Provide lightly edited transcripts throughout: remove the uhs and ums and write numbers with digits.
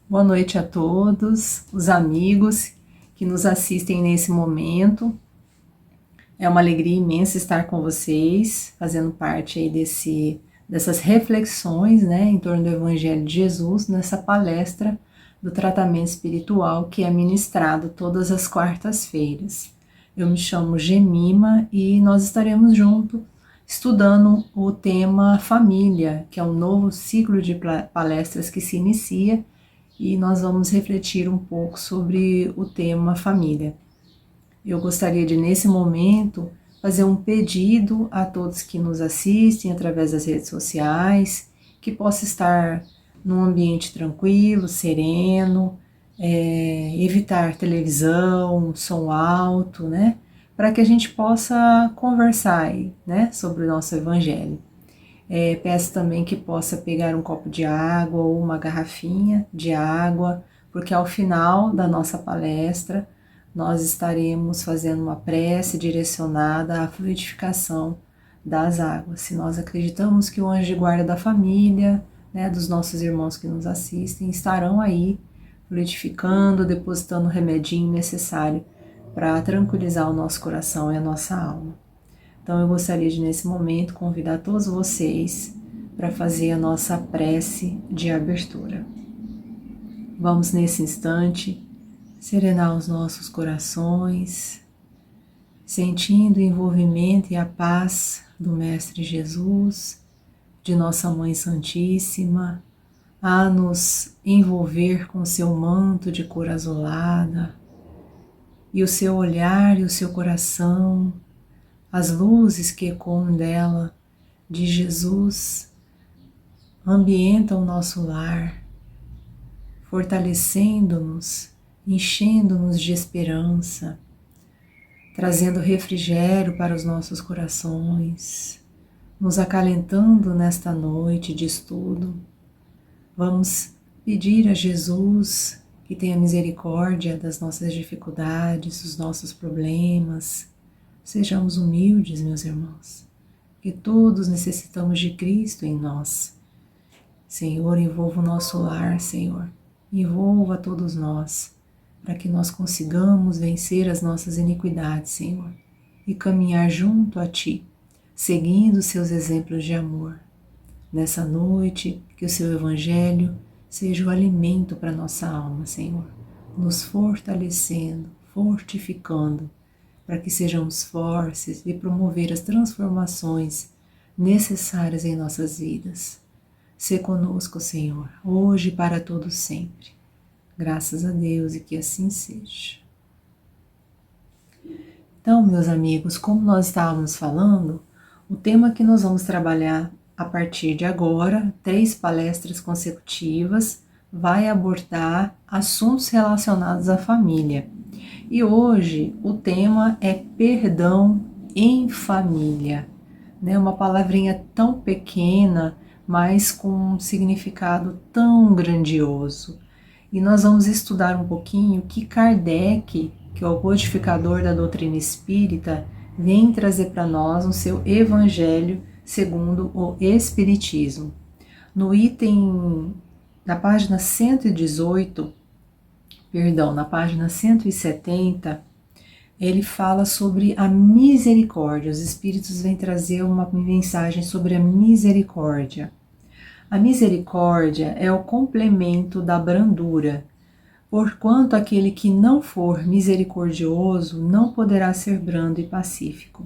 Boa noite a todos, os amigos que nos assistem nesse momento. É uma alegria imensa estar com vocês, fazendo parte aí dessas reflexões, né, em torno do Evangelho de Jesus, nessa palestra do tratamento espiritual que é ministrado todas as quartas-feiras. Eu me chamo Gemima e nós estaremos juntos estudando o tema família, que é um novo ciclo de palestras que se inicia, e nós vamos refletir um pouco sobre o tema família. Eu gostaria de, nesse momento, fazer um pedido a todos que nos assistem através das redes sociais, que possa estar num ambiente tranquilo, sereno, evitar televisão, som alto, né? Para que a gente possa conversar aí, né, sobre o nosso evangelho. Peço também que possa pegar um copo de água ou uma garrafinha de água, porque ao final da nossa palestra nós estaremos fazendo uma prece direcionada à fluidificação das águas. Se nós acreditamos que o anjo de guarda da família, né, dos nossos irmãos que nos assistem, estarão aí fluidificando, depositando o remedinho necessário para tranquilizar o nosso coração e a nossa alma. Então eu gostaria de, nesse momento, convidar todos vocês para fazer a nossa prece de abertura. Vamos, nesse instante, serenar os nossos corações, sentindo o envolvimento e a paz do Mestre Jesus, de Nossa Mãe Santíssima, a nos envolver com seu manto de cor azulada, e o seu olhar e o seu coração, as luzes que ecoam dela, de Jesus, ambientam o nosso lar, fortalecendo-nos, enchendo-nos de esperança, trazendo refrigério para os nossos corações, nos acalentando nesta noite de estudo. Vamos pedir a Jesus que tenha misericórdia das nossas dificuldades, dos nossos problemas. Sejamos humildes, meus irmãos, que todos necessitamos de Cristo em nós. Senhor, envolva o nosso lar, Senhor, envolva todos nós, para que nós consigamos vencer as nossas iniquidades, Senhor, e caminhar junto a Ti, seguindo os Seus exemplos de amor. Nessa noite, que o Seu Evangelho seja o alimento para nossa alma, Senhor, nos fortalecendo, fortificando, para que sejamos fortes de promover as transformações necessárias em nossas vidas. Sê conosco, Senhor, hoje e para todo sempre. Graças a Deus e que assim seja. Então, meus amigos, como nós estávamos falando, o tema que nós vamos trabalhar a partir de agora, 3 palestras consecutivas, vai abordar assuntos relacionados à família. E hoje o tema é perdão em família, né? Uma palavrinha tão pequena, mas com um significado tão grandioso. E nós vamos estudar um pouquinho que Kardec, que é o codificador da doutrina espírita, vem trazer para nós no seu Evangelho segundo o Espiritismo. No item, na página 118, na página 170, ele fala sobre a misericórdia. Os Espíritos vêm trazer uma mensagem sobre a misericórdia. A misericórdia é o complemento da brandura, porquanto aquele que não for misericordioso não poderá ser brando e pacífico.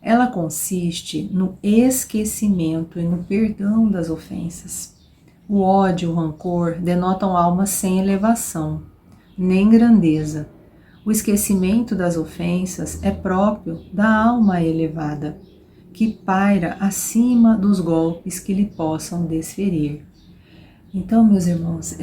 Ela consiste no esquecimento e no perdão das ofensas. O ódio e o rancor denotam alma sem elevação, nem grandeza. O esquecimento das ofensas é próprio da alma elevada, que paira acima dos golpes que lhe possam desferir. Então, meus irmãos,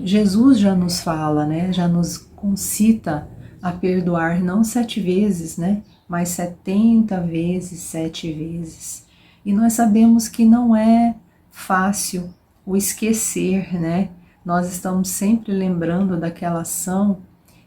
Jesus já nos fala, né? Já nos concita a perdoar não 7 vezes, né? Mas 70 vezes, 7 vezes. E nós sabemos que não é fácil o esquecer, né? Nós estamos sempre lembrando daquela ação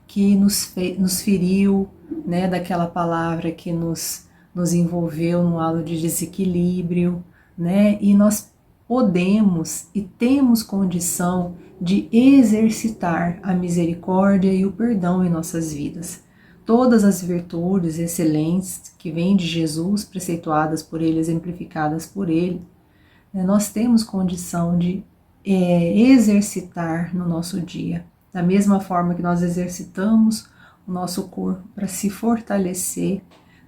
que nos feriu, né? Daquela palavra que nos envolveu num halo de desequilíbrio, né? E nós podemos e temos condição de exercitar a misericórdia e o perdão em nossas vidas. Todas as virtudes excelentes que vêm de Jesus, preceituadas por Ele, exemplificadas por Ele, nós temos condição de exercitar no nosso dia. Da mesma forma que nós exercitamos o nosso corpo para se fortalecer,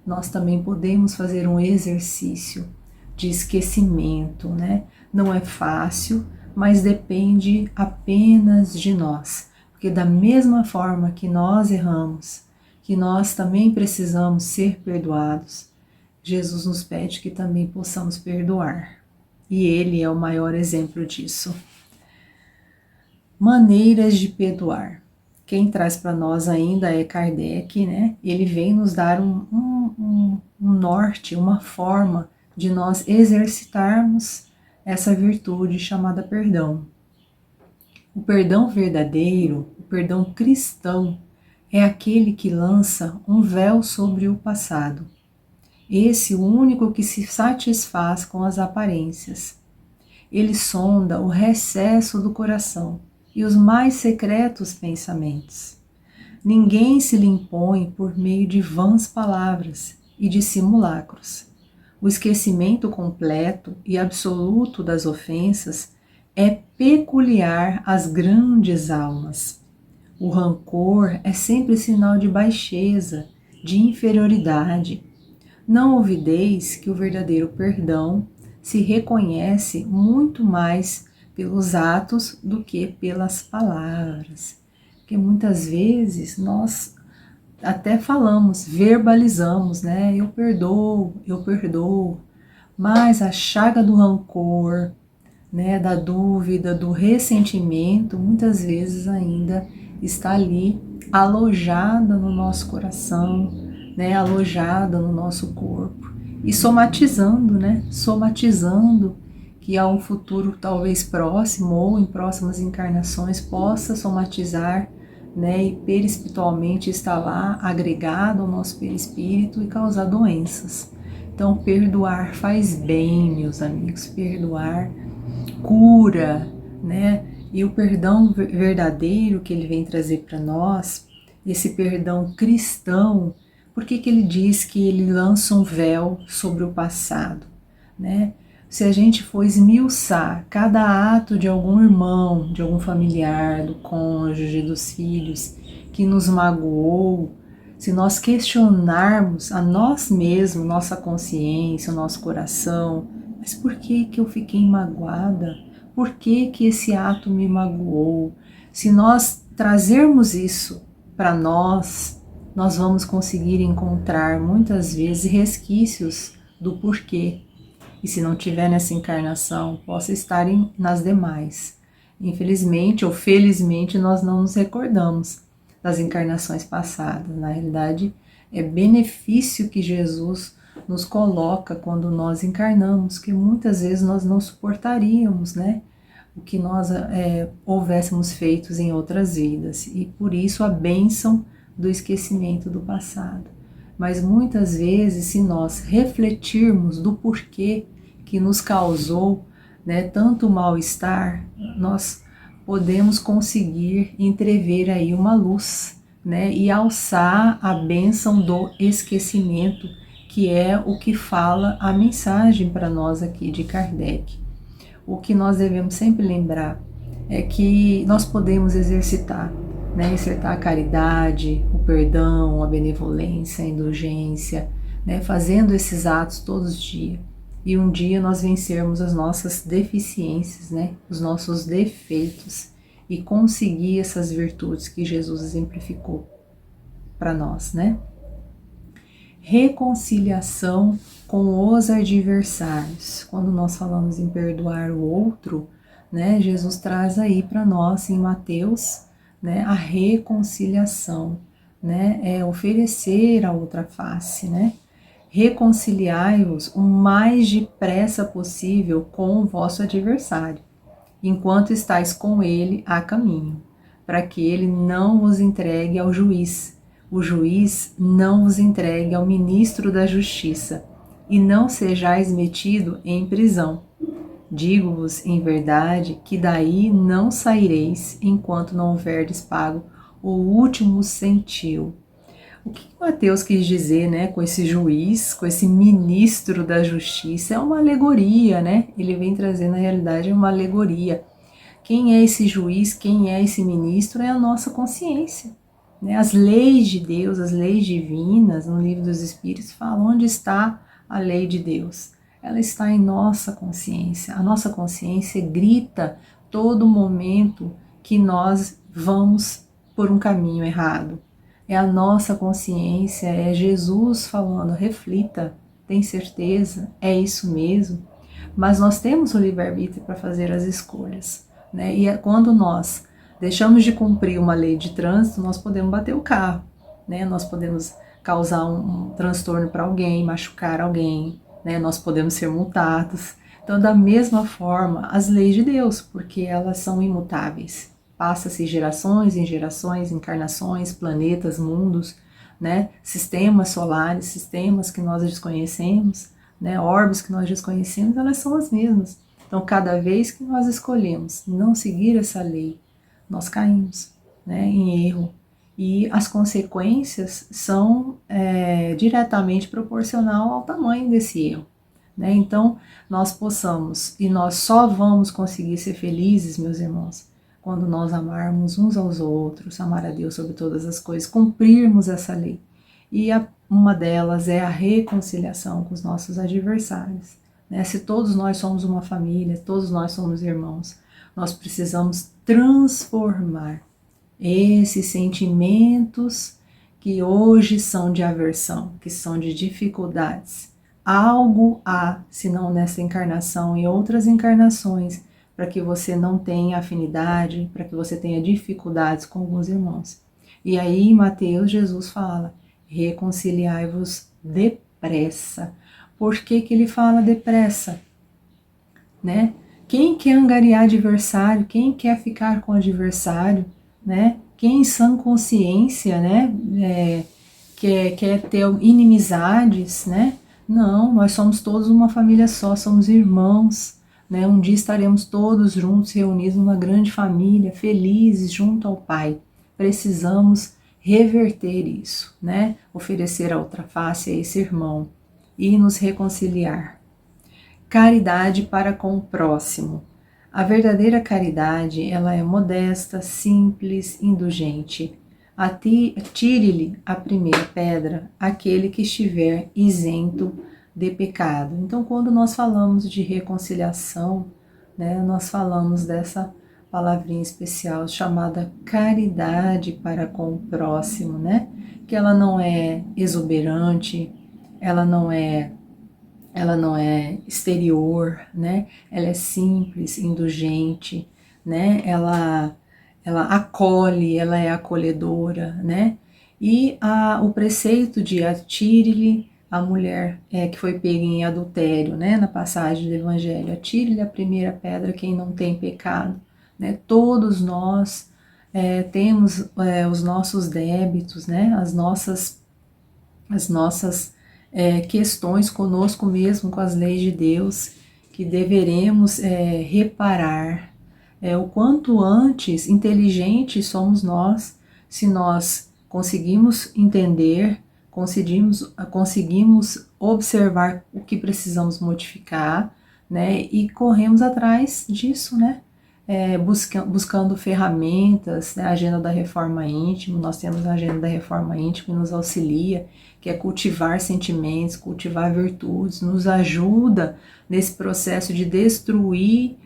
nós também podemos fazer um exercício de esquecimento, né? Não é fácil, mas depende apenas de nós. Porque da mesma forma que nós erramos, que nós também precisamos ser perdoados, Jesus nos pede que também possamos perdoar. E Ele é o maior exemplo disso. Maneiras de perdoar. Quem traz para nós ainda é Kardec, né? Ele vem nos dar um norte, uma forma de nós exercitarmos essa virtude chamada perdão. O perdão verdadeiro, o perdão cristão, é aquele que lança um véu sobre o passado. Esse o único que se satisfaz com as aparências. Ele sonda o recesso do coração e os mais secretos pensamentos. Ninguém se lhe impõe por meio de vãs palavras e de simulacros. O esquecimento completo e absoluto das ofensas é peculiar às grandes almas. O rancor é sempre sinal de baixeza, de inferioridade. Não ouvideis que o verdadeiro perdão se reconhece muito mais pelos atos do que pelas palavras. Porque muitas vezes nós até falamos, verbalizamos, né? Eu perdoo, mas a chaga do rancor, né, da dúvida, do ressentimento, muitas vezes ainda está ali alojada no nosso coração, né, alojada no nosso corpo e somatizando, né, somatizando que há um futuro talvez próximo ou em próximas encarnações possa somatizar, né, e perispiritualmente estar lá agregado ao nosso perispírito e causar doenças. Então, perdoar faz bem, meus amigos, perdoar cura, né? E o perdão verdadeiro que ele vem trazer para nós, esse perdão cristão, por que ele diz que ele lança um véu sobre o passado, né? Se a gente for esmiuçar cada ato de algum irmão, de algum familiar, do cônjuge, dos filhos, que nos magoou, se nós questionarmos a nós mesmos, nossa consciência, o nosso coração, mas por que eu fiquei magoada? Por que esse ato me magoou? Se nós trazermos isso para nós, nós vamos conseguir encontrar muitas vezes resquícios do porquê. E se não tiver nessa encarnação, possa estar nas demais. Infelizmente ou felizmente, nós não nos recordamos das encarnações passadas. Na realidade, é benefício que Jesus nos coloca quando nós encarnamos, que muitas vezes nós não suportaríamos, né? O que nós houvéssemos feito em outras vidas. E por isso a bênção do esquecimento do passado. Mas muitas vezes, se nós refletirmos do porquê que nos causou, né, tanto mal-estar, nós podemos conseguir entrever aí uma luz, né, e alçar a bênção do esquecimento, que é o que fala a mensagem para nós aqui de Kardec. O que nós devemos sempre lembrar é que nós podemos exercitar a caridade, o perdão, a benevolência, a indulgência, né, fazendo esses atos todos os dias. E um dia nós vencermos as nossas deficiências, né, os nossos defeitos e conseguir essas virtudes que Jesus exemplificou para nós, né? Reconciliação com os adversários. Quando nós falamos em perdoar o outro, né, Jesus traz aí para nós em Mateus, né, a reconciliação, né, é oferecer a outra face, né? Reconciliai-vos o mais depressa possível com o vosso adversário, enquanto estáis com ele a caminho, para que ele não vos entregue ao juiz, o juiz não vos entregue ao ministro da justiça, e não sejais metido em prisão. Digo-vos em verdade que daí não saireis enquanto não houverdes pago o último centil. O que Mateus quis dizer, né, com esse juiz, com esse ministro da justiça? É uma alegoria, né? Ele vem trazendo na realidade uma alegoria. Quem é esse juiz, quem é esse ministro é a nossa consciência. Né? As leis de Deus, as leis divinas, no livro dos Espíritos, falam onde está a lei de Deus. Ela está em nossa consciência. A nossa consciência grita todo momento que nós vamos por um caminho errado. É a nossa consciência, é Jesus falando, reflita, tem certeza, é isso mesmo. Mas nós temos o livre-arbítrio para fazer as escolhas. Né? E quando nós deixamos de cumprir uma lei de trânsito, nós podemos bater o carro, né? Nós podemos causar um transtorno para alguém, machucar alguém, né? Nós podemos ser multados. Então, da mesma forma, as leis de Deus, porque elas são imutáveis. Passa-se gerações em gerações, encarnações, planetas, mundos, né? Sistemas solares, sistemas que nós desconhecemos, né? Orbes que nós desconhecemos, elas são as mesmas. Então, cada vez que nós escolhemos não seguir essa lei, nós caímos, né, em erro. E as consequências são diretamente proporcional ao tamanho desse erro. Né? Então, nós possamos, e nós só vamos conseguir ser felizes, meus irmãos, quando nós amarmos uns aos outros, amar a Deus sobre todas as coisas, cumprirmos essa lei. E uma delas é a reconciliação com os nossos adversários. Né? Se todos nós somos uma família, todos nós somos irmãos, nós precisamos transformar esses sentimentos que hoje são de aversão, que são de dificuldades. Algo há, se não nessa encarnação e outras encarnações, para que você não tenha afinidade, para que você tenha dificuldades com alguns irmãos. E aí, em Mateus, Jesus fala, reconciliai-vos depressa. Por que que ele fala depressa? Né? Quem quer angariar adversário, quem quer ficar com o adversário, né? Quem em sã consciência, né? Quer ter inimizades, né? Não, nós somos todos uma família só, somos irmãos, né? Um dia estaremos todos juntos, reunidos numa grande família, felizes junto ao Pai. Precisamos reverter isso, né? Oferecer a outra face a esse irmão e nos reconciliar. Caridade para com o próximo. A verdadeira caridade, ela é modesta, simples, indulgente. Atire-lhe a primeira pedra aquele que estiver isento de pecado. Então, quando nós falamos de reconciliação, né, nós falamos dessa palavrinha especial chamada caridade para com o próximo, né? Que ela não é exuberante, ela não é exterior, né? Ela é simples, indulgente, né? Ela acolhe, ela é acolhedora, né? E o preceito de atire-lhe a mulher que foi pega em adultério, né? Na passagem do Evangelho, atire-lhe a primeira pedra quem não tem pecado, né? Todos nós temos os nossos débitos, né? As nossas questões conosco mesmo, com as leis de Deus, que deveremos reparar. O quanto antes inteligentes somos nós, se nós conseguimos entender, conseguimos observar o que precisamos modificar, né, e corremos atrás disso, né, buscando ferramentas, né, a agenda da reforma íntima, nós temos a agenda da reforma íntima que nos auxilia, que é cultivar sentimentos, cultivar virtudes, nos ajuda nesse processo de destruir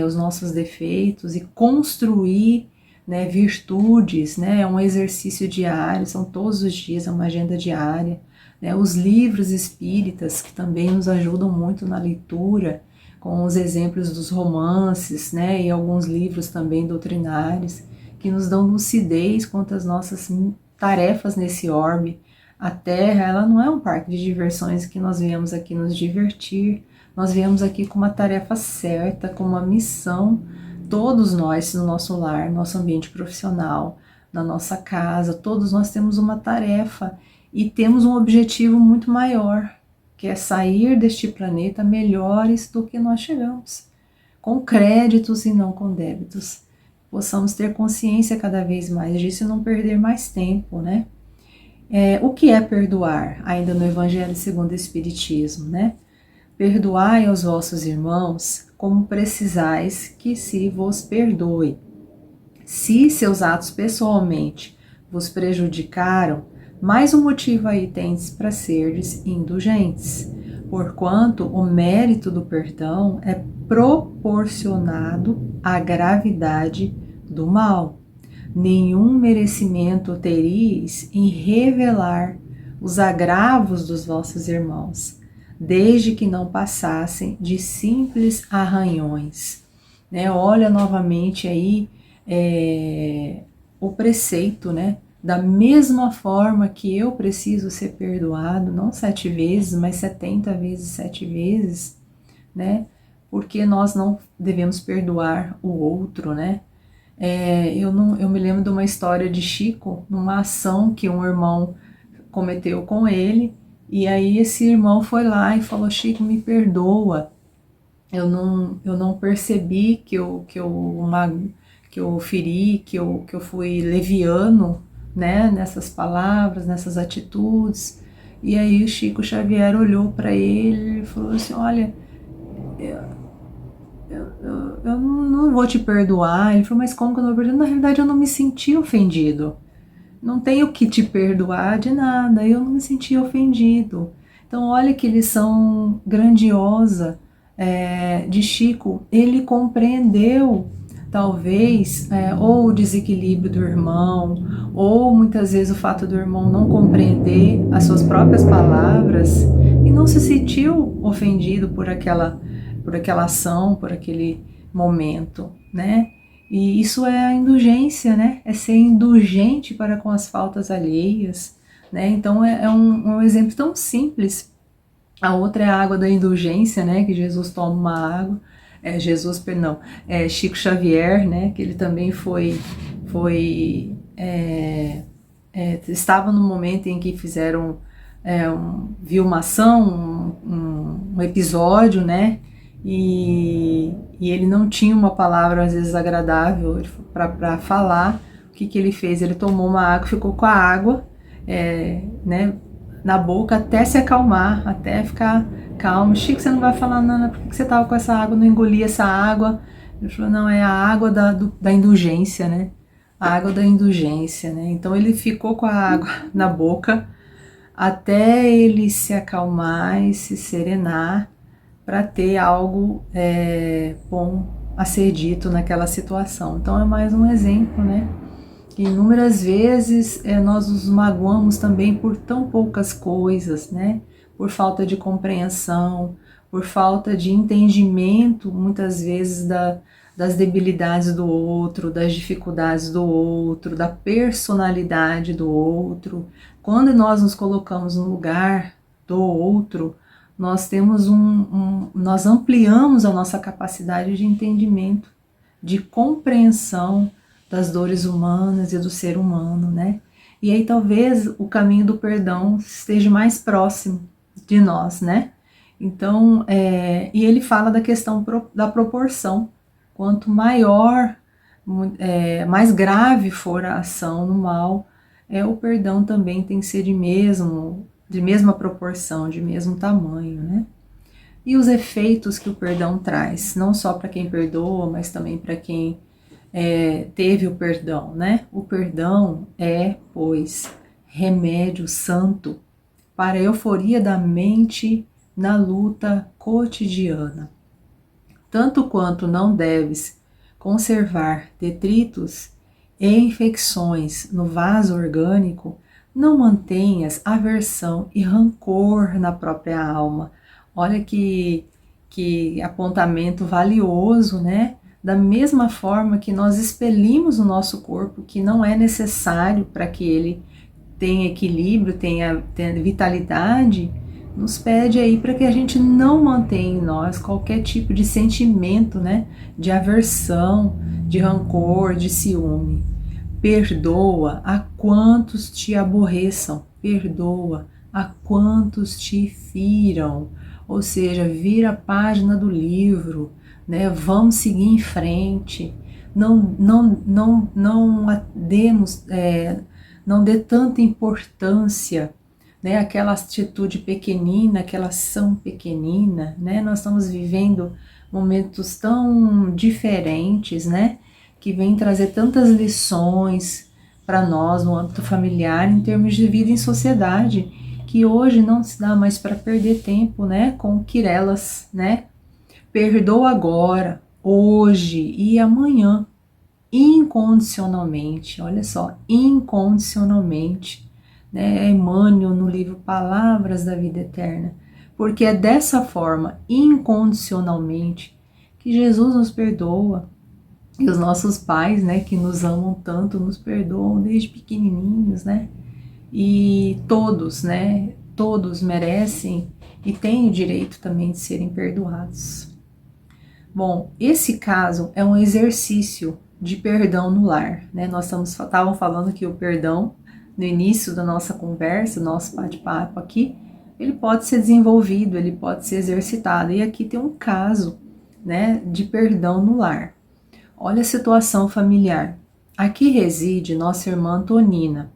os nossos defeitos e construir, né, virtudes, né, é um exercício diário, são todos os dias, é uma agenda diária, né, os livros espíritas que também nos ajudam muito na leitura, com os exemplos dos romances, né, e alguns livros também doutrinários, que nos dão lucidez quanto às nossas tarefas nesse orbe. A Terra, ela não é um parque de diversões que nós viemos aqui nos divertir, nós viemos aqui com uma tarefa certa, com uma missão, todos nós no nosso lar, no nosso ambiente profissional, na nossa casa, todos nós temos uma tarefa e temos um objetivo muito maior, que é sair deste planeta melhores do que nós chegamos, com créditos e não com débitos. Possamos ter consciência cada vez mais disso e não perder mais tempo, né? O que é perdoar? Ainda no Evangelho segundo o Espiritismo, né? Perdoai aos vossos irmãos como precisais que se vos perdoe. Se seus atos pessoalmente vos prejudicaram, mais um motivo aí tendes para serdes indulgentes, porquanto o mérito do perdão é proporcionado à gravidade do mal. Nenhum merecimento teríeis em revelar os agravos dos vossos irmãos, desde que não passassem de simples arranhões. Né? Olha novamente aí o preceito, né? Da mesma forma que eu preciso ser perdoado, não 7 vezes, mas 70 vezes 7 vezes, né? Porque nós não devemos perdoar o outro, né? Eu me lembro de uma história de Chico, numa ação que um irmão cometeu com ele, e aí esse irmão foi lá e falou: Chico, me perdoa, eu não percebi que eu feri, que eu fui leviano, né, nessas palavras, nessas atitudes. E aí o Chico Xavier olhou para ele e falou assim: olha, eu não vou te perdoar. Ele falou: mas como que eu não vou perdoar? Na realidade eu não me senti ofendido. Não tenho que te perdoar de nada, eu não me senti ofendido. Então olha que lição grandiosa de Chico. Ele compreendeu talvez ou o desequilíbrio do irmão, ou muitas vezes o fato do irmão não compreender as suas próprias palavras e não se sentiu ofendido por aquela ação, por aquele momento, né? E isso é a indulgência, né? É ser indulgente para com as faltas alheias, né? Então é um exemplo tão simples. A outra é a água da indulgência, né? Que Jesus toma uma água. Chico Xavier, né? Que ele também estava no momento em que fizeram viu uma ação, um episódio, né? E ele não tinha uma palavra às vezes agradável para falar. O que ele fez? Ele tomou uma água, ficou com a água né, na boca até se acalmar, até ficar calmo. Chico, você não vai falar nada, por que você estava com essa água, não engolia essa água? Ele falou: não, é a água da indulgência, né? A água da indulgência, né? Então ele ficou com a água na boca até ele se acalmar e se serenar, para ter algo bom a ser dito naquela situação. Então é mais um exemplo, né? Que inúmeras vezes nós nos magoamos também por tão poucas coisas, né? Por falta de compreensão, por falta de entendimento, muitas vezes das debilidades do outro, das dificuldades do outro, da personalidade do outro. Quando nós nos colocamos no lugar do outro, nós temos nós ampliamos a nossa capacidade de entendimento, de compreensão das dores humanas e do ser humano, né? E aí talvez o caminho do perdão esteja mais próximo de nós, né? Então, e ele fala da questão da proporção. Quanto maior, mais grave for a ação no mal, o perdão também tem que ser de mesma proporção, de mesmo tamanho, né? E os efeitos que o perdão traz, não só para quem perdoa, mas também para quem teve o perdão, né? O perdão é, pois, remédio santo para a euforia da mente na luta cotidiana. Tanto quanto não deves conservar detritos e infecções no vaso orgânico, não mantenhas aversão e rancor na própria alma. Olha que apontamento valioso, né? Da mesma forma que nós expelimos o nosso corpo, que não é necessário para que ele tenha equilíbrio, tenha vitalidade, nos pede aí para que a gente não mantenha em nós qualquer tipo de sentimento, né? De aversão, de rancor, de ciúme. Perdoa a quantos te aborreçam, perdoa a quantos te firam. Ou seja, vira a página do livro, né? Vamos seguir em frente. Não dê tanta importância, né? Aquela atitude pequenina, aquela ação pequenina, né? Nós estamos vivendo momentos tão diferentes, né? Que vem trazer tantas lições para nós no âmbito familiar, em termos de vida em sociedade, que hoje não se dá mais para perder tempo, né? Com quirelas, né? Perdoa agora, hoje e amanhã, incondicionalmente. Olha só, incondicionalmente, né? Emmanuel no livro Palavras da Vida Eterna, porque é dessa forma, incondicionalmente, que Jesus nos perdoa. E os nossos pais, né, que nos amam tanto, nos perdoam desde pequenininhos, né? E todos, né, todos merecem e têm o direito também de serem perdoados. Bom, esse caso é um exercício de perdão no lar, né? Nós estávamos falando que o perdão, no início da nossa conversa, nosso bate-papo aqui, ele pode ser desenvolvido, ele pode ser exercitado. E aqui tem um caso, né, de perdão no lar. Olha a situação familiar. Aqui reside nossa irmã Antonina,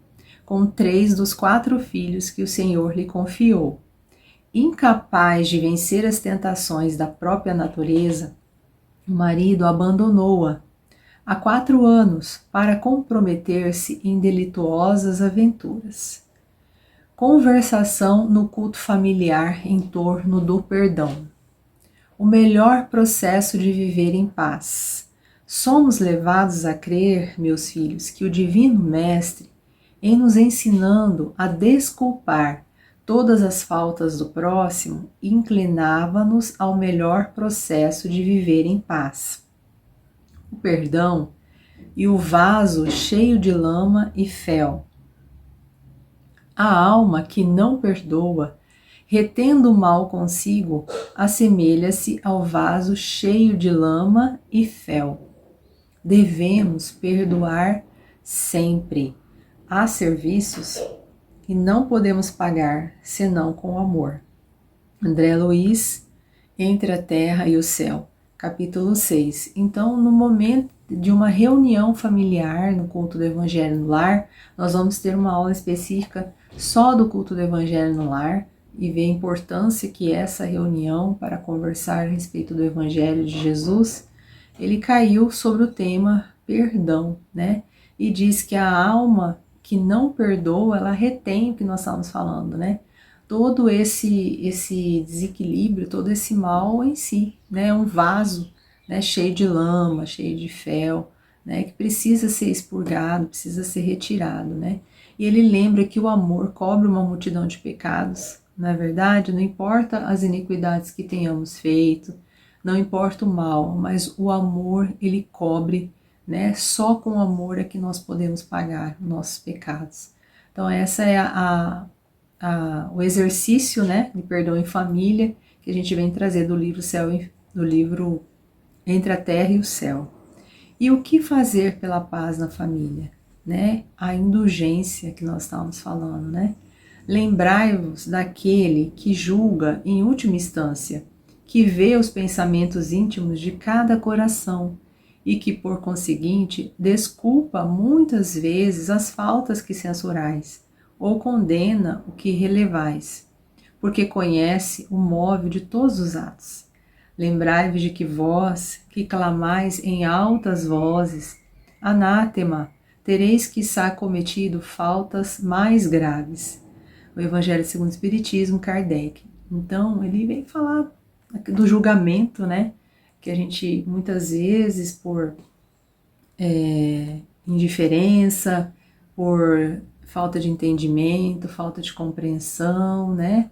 com 3 dos 4 filhos que o Senhor lhe confiou. Incapaz de vencer as tentações da própria natureza, o marido abandonou-a há 4 anos para comprometer-se em delituosas aventuras. Conversação no culto familiar em torno do perdão. O melhor processo de viver em paz. Somos levados a crer, meus filhos, que o Divino Mestre, em nos ensinando a desculpar todas as faltas do próximo, inclinava-nos ao melhor processo de viver em paz. O perdão e o vaso cheio de lama e fel. A alma que não perdoa, retendo o mal consigo, assemelha-se ao vaso cheio de lama e fel. Devemos perdoar sempre. Há serviços que não podemos pagar senão com amor. André Luiz, Entre a Terra e o Céu, capítulo 6. Então, no momento de uma reunião familiar no culto do Evangelho no Lar, nós vamos ter uma aula específica só do culto do Evangelho no Lar e ver a importância que essa reunião para conversar a respeito do Evangelho de Jesus, ele caiu sobre o tema perdão, né? E diz que a alma que não perdoa, ela retém o que nós estamos falando, né? Todo esse desequilíbrio, todo esse mal em si, né? É um vaso, né, cheio de lama, cheio de fel, né, que precisa ser expurgado, precisa ser retirado, né? E ele lembra que o amor cobre uma multidão de pecados, não é verdade? Não importa as iniquidades que tenhamos feito, não importa o mal, mas o amor, ele cobre, né? Só com o amor é que nós podemos pagar os nossos pecados. Então essa é o exercício, né, de perdão em família que a gente vem trazer do livro Entre a Terra e o Céu. E o que fazer pela paz na família, né? A indulgência que nós estávamos falando, né? Lembrai-vos daquele que julga em última instância, que vê os pensamentos íntimos de cada coração e que, por conseguinte, desculpa muitas vezes as faltas que censurais, ou condena o que relevais, porque conhece o móvel de todos os atos. Lembrai-vos de que vós, que clamais em altas vozes, anátema, tereis quiçá cometido faltas mais graves. O Evangelho segundo o Espiritismo, Kardec. Então, ele vem falar do julgamento, né? Que a gente, muitas vezes, por indiferença, por falta de entendimento, falta de compreensão, né?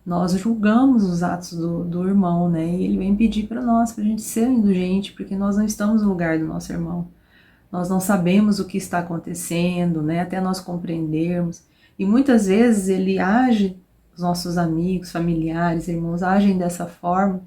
Nós julgamos os atos do irmão, né? E ele vem pedir para nós, para a gente ser indulgente, porque nós não estamos no lugar do nosso irmão. Nós não sabemos o que está acontecendo, né? Até nós compreendermos. E muitas vezes ele age, os nossos amigos, familiares, irmãos, agem dessa forma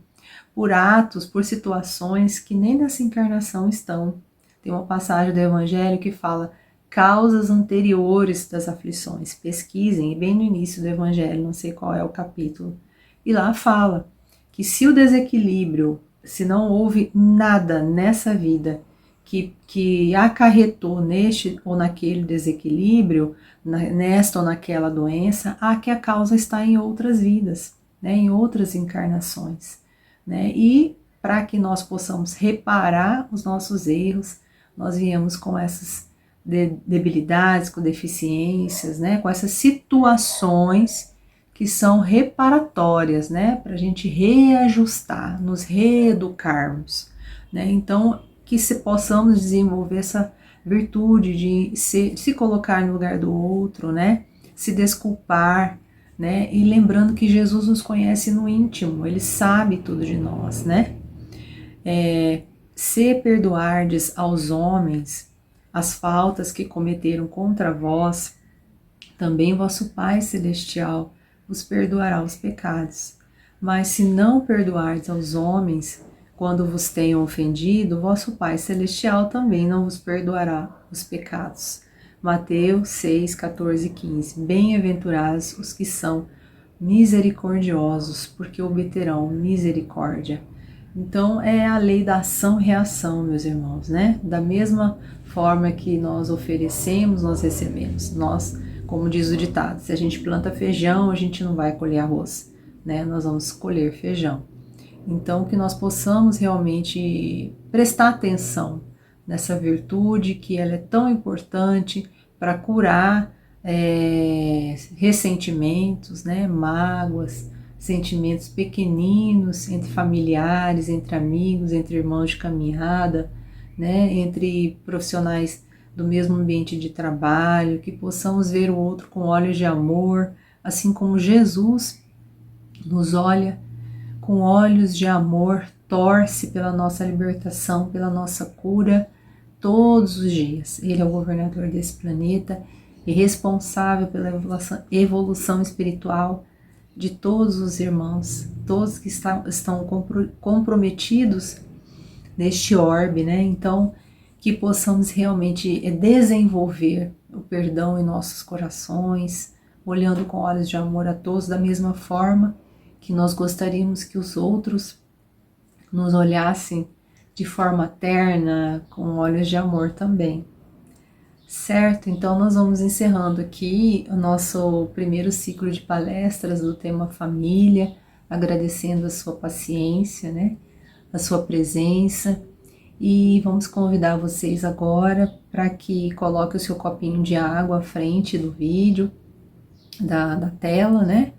por atos, por situações que nem nessa encarnação estão. Tem uma passagem do Evangelho que fala causas anteriores das aflições. Pesquisem, bem no início do Evangelho, não sei qual é o capítulo, e lá fala que se o desequilíbrio, se não houve nada nessa vida que acarretou neste ou naquele desequilíbrio, nesta ou naquela doença, que a causa está em outras vidas, né, em outras encarnações, né? E para que nós possamos reparar os nossos erros, nós viemos com essas debilidades, com deficiências, né, com essas situações que são reparatórias, né, para a gente reajustar, nos reeducarmos, né? Então, que possamos desenvolver essa virtude de se colocar no lugar do outro, né, se desculpar, né, e lembrando que Jesus nos conhece no íntimo, Ele sabe tudo de nós, né? Se perdoardes aos homens as faltas que cometeram contra vós, também vosso Pai Celestial vos perdoará os pecados. Mas se não perdoardes aos homens, quando vos tenham ofendido, vosso Pai Celestial também não vos perdoará os pecados. Mateus 6, 14 e 15. Bem-aventurados os que são misericordiosos, porque obterão misericórdia. Então, é a lei da ação-reação, meus irmãos, né? Da mesma forma que nós oferecemos, nós recebemos. Nós, como diz o ditado, se a gente planta feijão, a gente não vai colher arroz, né? Nós vamos colher feijão. Então, que nós possamos realmente prestar atenção nessa virtude, que ela é tão importante para curar ressentimentos, né? Mágoas, sentimentos pequeninos entre familiares, entre amigos, entre irmãos de caminhada, né, entre profissionais do mesmo ambiente de trabalho, que possamos ver o outro com olhos de amor, assim como Jesus nos olha com olhos de amor, torce pela nossa libertação, pela nossa cura todos os dias. Ele é o governador desse planeta e responsável pela evolução espiritual de todos os irmãos, todos que estão comprometidos neste orbe, né? Então, que possamos realmente desenvolver o perdão em nossos corações, olhando com olhos de amor a todos da mesma forma que nós gostaríamos que os outros nos olhassem de forma terna, com olhos de amor também. Certo? Então nós vamos encerrando aqui o nosso primeiro ciclo de palestras do tema família, agradecendo a sua paciência, né? A sua presença, e vamos convidar vocês agora para que coloque o seu copinho de água à frente do vídeo, da tela, né?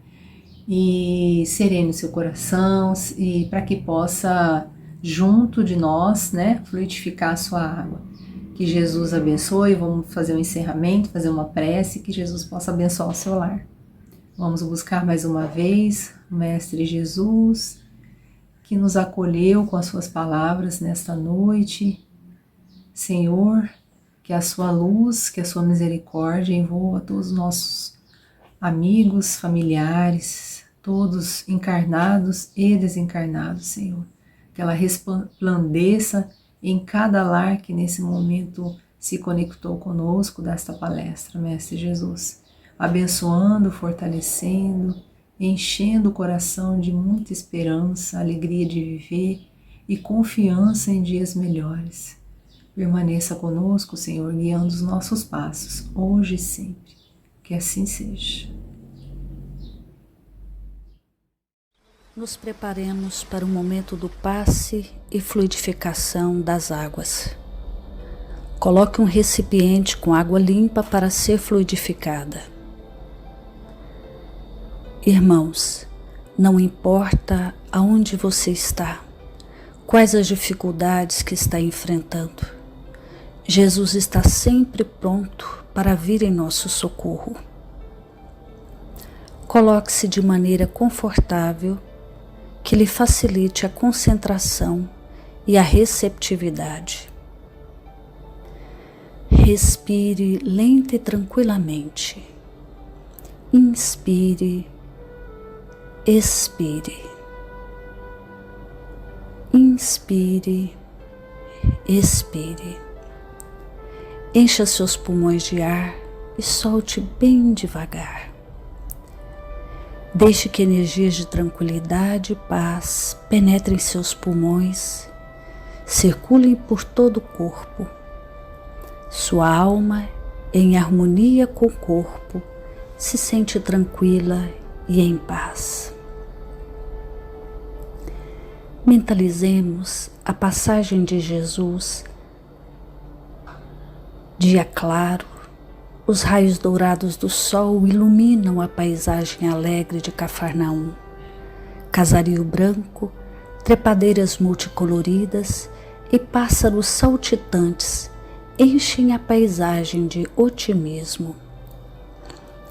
E serene o seu coração, e para que possa, junto de nós, né, fluidificar a sua água. Que Jesus abençoe, vamos fazer um encerramento, fazer uma prece, que Jesus possa abençoar o seu lar. Vamos buscar mais uma vez o Mestre Jesus, que nos acolheu com as suas palavras nesta noite. Senhor, que a sua luz, que a sua misericórdia envolva todos os nossos amigos, familiares, todos encarnados e desencarnados, Senhor. Que ela resplandeça em cada lar que nesse momento se conectou conosco desta palestra, Mestre Jesus, abençoando, fortalecendo, enchendo o coração de muita esperança, alegria de viver e confiança em dias melhores. Permaneça conosco, Senhor, guiando os nossos passos, hoje e sempre. Que assim seja. Nos preparemos para o momento do passe e fluidificação das águas. Coloque um recipiente com água limpa para ser fluidificada. Irmãos, não importa aonde você está, quais as dificuldades que está enfrentando, Jesus está sempre pronto para vir em nosso socorro. Coloque-se de maneira confortável, que lhe facilite a concentração e a receptividade. Respire lenta e tranquilamente. Inspire, expire. Inspire, expire. Encha seus pulmões de ar e solte bem devagar. Deixe que energias de tranquilidade e paz penetrem seus pulmões, circulem por todo o corpo. Sua alma, em harmonia com o corpo, se sente tranquila e em paz. Mentalizemos a passagem de Jesus. Dia claro, os raios dourados do sol iluminam a paisagem alegre de Cafarnaum. Casario branco, trepadeiras multicoloridas e pássaros saltitantes enchem a paisagem de otimismo.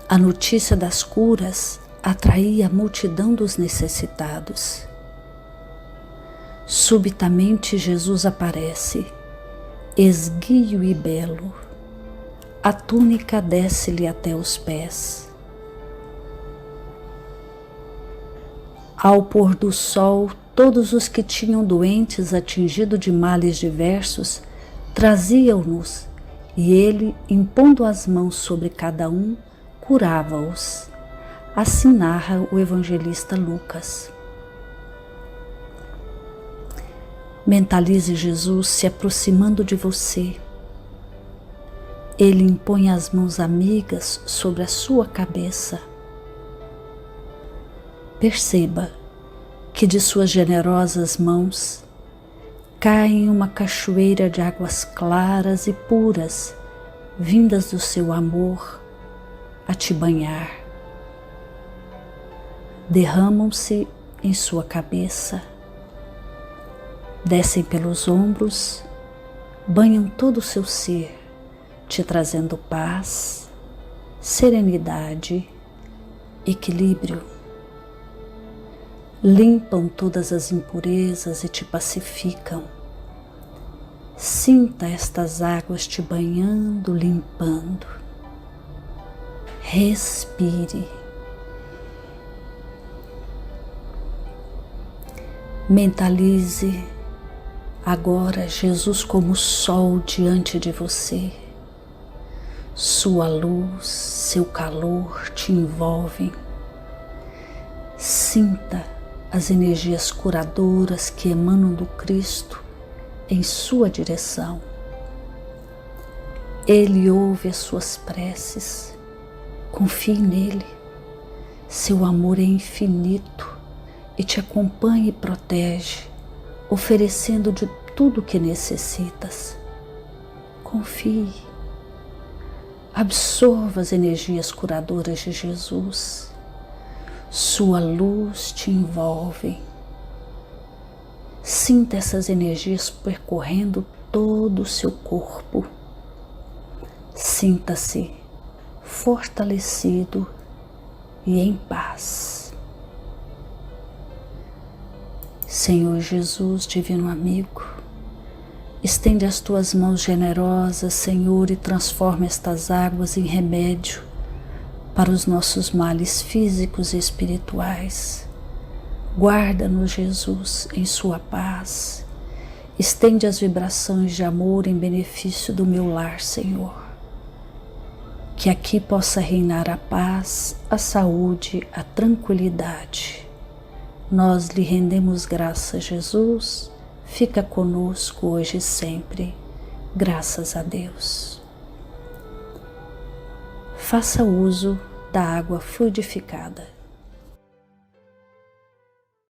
A notícia das curas atraía a multidão dos necessitados. Subitamente Jesus aparece, esguio e belo. A túnica desce-lhe até os pés. Ao pôr do sol, todos os que tinham doentes atingidos de males diversos traziam-nos, e ele, impondo as mãos sobre cada um, curava-os. Assim narra o evangelista Lucas. Mentalize Jesus se aproximando de você. Ele impõe as mãos amigas sobre a sua cabeça. Perceba que de suas generosas mãos cai uma cachoeira de águas claras e puras, vindas do seu amor a te banhar. Derramam-se em sua cabeça, descem pelos ombros, banham todo o seu ser, te trazendo paz, serenidade, equilíbrio. Limpam todas as impurezas e te pacificam. Sinta estas águas te banhando, limpando. Respire. Mentalize agora Jesus como sol diante de você. Sua luz, seu calor te envolvem. Sinta as energias curadoras que emanam do Cristo em sua direção. Ele ouve as suas preces. Confie nele. Seu amor é infinito e te acompanha e protege, oferecendo de tudo o que necessitas. Confie. Absorva as energias curadoras de Jesus. Sua luz te envolve. Sinta essas energias percorrendo todo o seu corpo. Sinta-se fortalecido e em paz. Senhor Jesus, divino amigo, estende as tuas mãos generosas, Senhor, e transforma estas águas em remédio para os nossos males físicos e espirituais. Guarda-nos, Jesus, em sua paz. Estende as vibrações de amor em benefício do meu lar, Senhor. Que aqui possa reinar a paz, a saúde, a tranquilidade. Nós lhe rendemos graças, Jesus. Fica conosco hoje e sempre. Graças a Deus. Faça uso da água fluidificada.